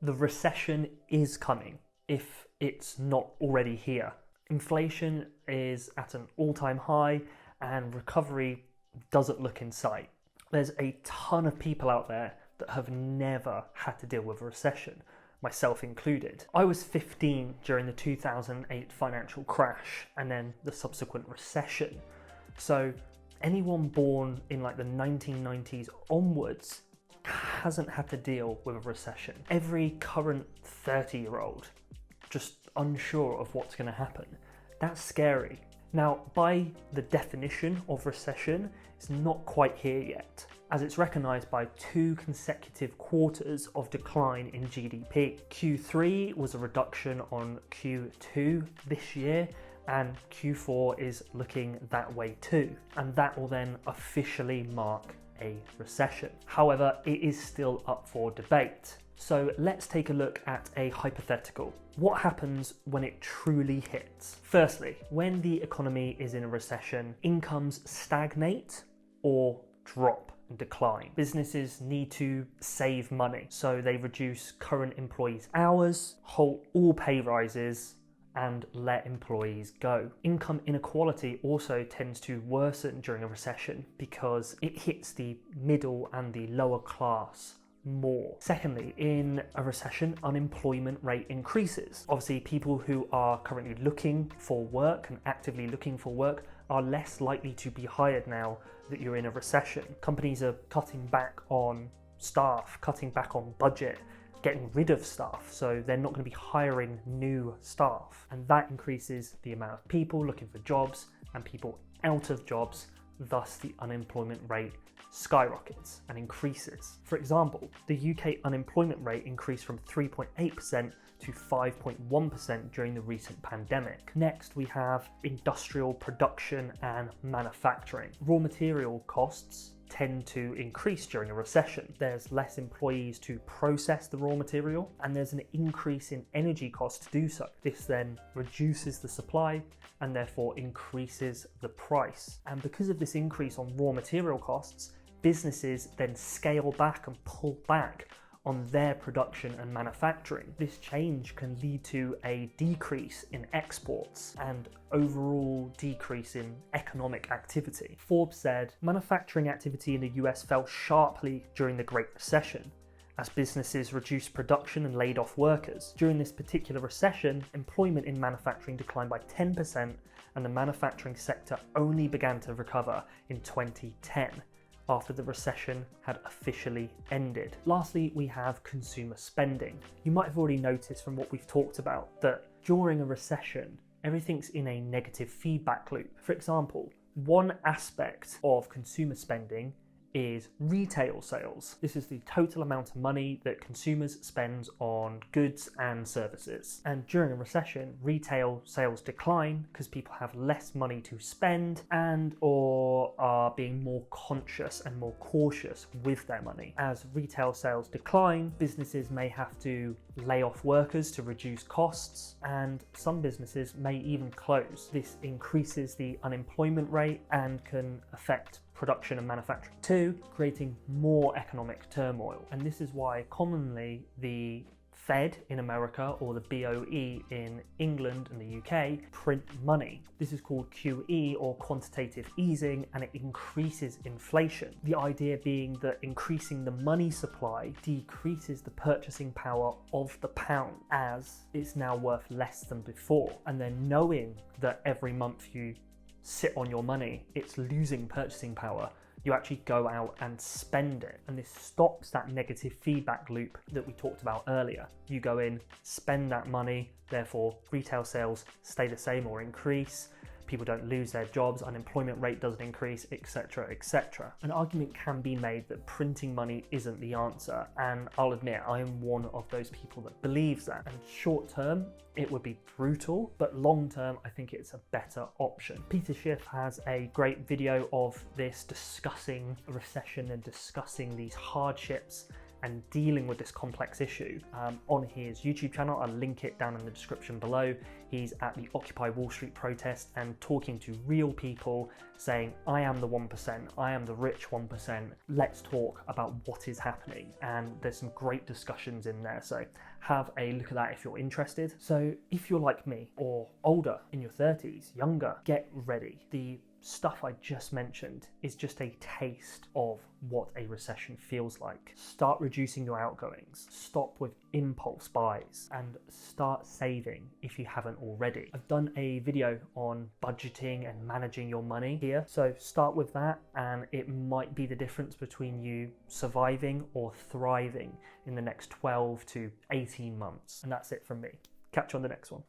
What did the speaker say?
The recession is coming, if it's not already here. Inflation is at an all-time high and recovery doesn't look in sight. There's a ton of people out there that have never had to deal with a recession, myself included. I was 15 during the 2008 financial crash and then the subsequent recession. So anyone born in like the 1990s onwards hasn't had to deal with a recession. Every current 30-year-old just unsure of what's going to happen. That's scary. Now, by the definition of recession, it's not quite here yet, as it's recognised by 2 consecutive quarters of decline in GDP. Q3 was a reduction on Q2 this year, and Q4 is looking that way too, and that will then officially mark a recession. However, it is still up for debate. So let's take a look at a hypothetical. What happens when it truly hits? Firstly, when the economy is in a recession, incomes stagnate or drop and decline. Businesses need to save money, so they reduce current employees' hours, halt all pay rises, and let employees go. Income inequality also tends to worsen during a recession because it hits the middle and the lower class more. Secondly, in a recession, unemployment rate increases. Obviously, people who are currently looking for work and actively looking for work are less likely to be hired now that you're in a recession. Companies are cutting back on staff, cutting back on budget, getting rid of staff, so they're not going to be hiring new staff, and that increases the amount of people looking for jobs and people out of jobs, thus the unemployment rate skyrockets and increases. For example, the UK unemployment rate increased from 3.8% to 5.1% during the recent pandemic. Next, we have industrial production and manufacturing. Raw material costs tend to increase during a recession. There's less employees to process the raw material, and there's an increase in energy costs to do so. This then reduces the supply and therefore increases the price. And because of this increase on raw material costs, businesses then scale back and pull back on their production and manufacturing. This change can lead to a decrease in exports and overall decrease in economic activity. Forbes said manufacturing activity in the US fell sharply during the Great Recession as businesses reduced production and laid off workers. During this particular recession, employment in manufacturing declined by 10%, and the manufacturing sector only began to recover in 2010. After the recession had officially ended. Lastly, we have consumer spending. You might have already noticed from what we've talked about that during a recession, everything's in a negative feedback loop. For example, one aspect of consumer spending is retail sales. This is the total amount of money that consumers spend on goods and services. And during a recession, retail sales decline because people have less money to spend and or are being more conscious and more cautious with their money. As retail sales decline, businesses may have to lay off workers to reduce costs, and some businesses may even close. This increases the unemployment rate and can affect production and manufacturing too, creating more economic turmoil. And this is why commonly the Fed in America or the BOE in England and the UK print money. This is called QE or quantitative easing, and it increases inflation. The idea being that increasing the money supply decreases the purchasing power of the pound as it's now worth less than before. And then knowing that every month you sit on your money, it's losing purchasing power, you actually go out and spend it. And this stops that negative feedback loop that we talked about earlier. You go in, spend that money, therefore retail sales stay the same or increase, people don't lose their jobs, unemployment rate doesn't increase, etc., etc. An argument can be made that printing money isn't the answer, and I'll admit I am one of those people that believes that. And short term, it would be brutal, but long term, I think it's a better option. Peter Schiff has a great video of this discussing a recession and discussing these hardships and dealing with this complex issue on his YouTube channel. I'll link it down in the description below. He's at the Occupy Wall Street protest and talking to real people saying, I am the 1%, I am the rich 1%, let's talk about what is happening. And there's some great discussions in there, so have a look at that if you're interested. So if you're like me, or older, in your 30s, younger, get ready. The stuff I just mentioned is just a taste of what a recession feels like. Start reducing your outgoings, stop with impulse buys, and start saving if you haven't already. I've done a video on budgeting and managing your money here, so start with that, and it might be the difference between you surviving or thriving in the next 12 to 18 months. And that's it from me. Catch you on the next one.